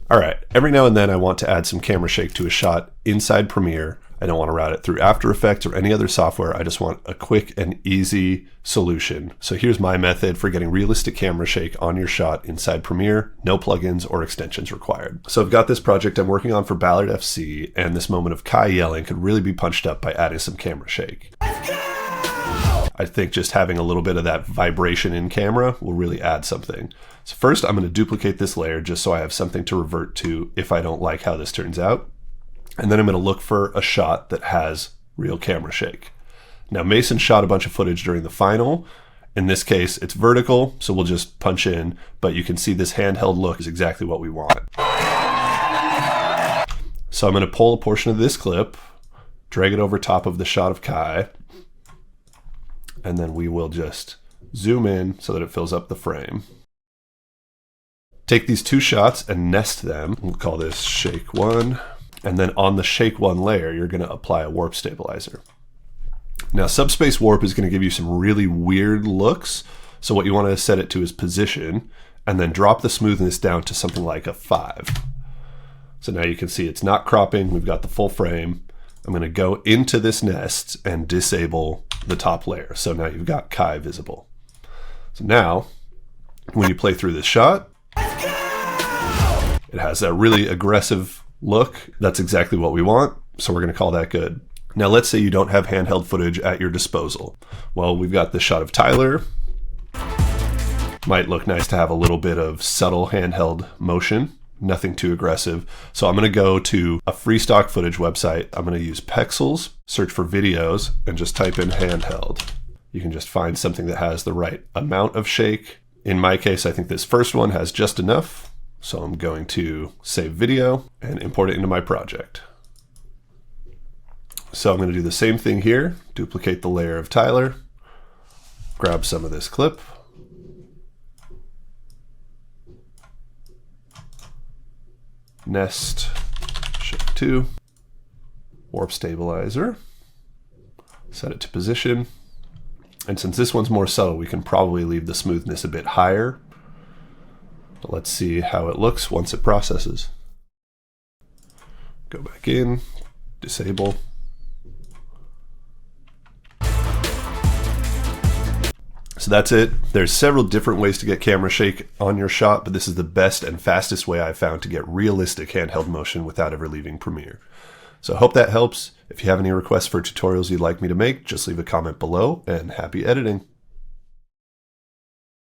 All right, every now and then I want to add some camera shake to a shot inside Premiere. I don't want to route it through After Effects or any other software. I just want a quick and easy solution. So here's my method for getting realistic camera shake on your shot inside Premiere. No plugins or extensions required. So I've got this project I'm working on for Ballard FC, and this moment of Kai yelling could really be punched up by adding some camera shake. I think just having a little bit of that vibration in camera will really add something. So first I'm going to duplicate this layer just so I have something to revert to if I don't like how this turns out. And then I'm going to look for a shot that has real camera shake. Now Mason shot a bunch of footage during the final. In this case, it's vertical, so we'll just punch in, but you can see this handheld look is exactly what we want. So I'm going to pull a portion of this clip, drag it over top of the shot of Kai, and then we will just zoom in so that it fills up the frame. Take these two shots and nest them. We'll call this Shake 1. And then on the Shake 1 layer, you're going to apply a warp stabilizer. Now, subspace warp is going to give you some really weird looks. So what you want to set it to is position, and then drop the smoothness down to something like a 5. So now you can see it's not cropping. We've got the full frame. I'm going to go into this nest and disable the top layer. So now you've got Kai visible. So now, when you play through this shot, it has that really aggressive look. That's exactly what we want. So we're going to call that good. Now let's say you don't have handheld footage at your disposal. Well, we've got this shot of Tyler. Might look nice to have a little bit of subtle handheld motion. Nothing too aggressive. So I'm going to go to a free stock footage website. I'm going to use Pexels, search for videos, and just type in handheld. You can just find something that has the right amount of shake. In my case, I think this first one has just enough. So I'm going to save video and import it into my project. So I'm going to do the same thing here. Duplicate the layer of Tyler. Grab some of this clip. Nest, Shake 2, warp stabilizer, set it to position. And since this one's more subtle, we can probably leave the smoothness a bit higher. But let's see how it looks once it processes. Go back in, disable. So that's it. There's several different ways to get camera shake on your shot, but this is the best and fastest way I've found to get realistic handheld motion without ever leaving Premiere. So I hope that helps. If you have any requests for tutorials you'd like me to make, just leave a comment below, and happy editing.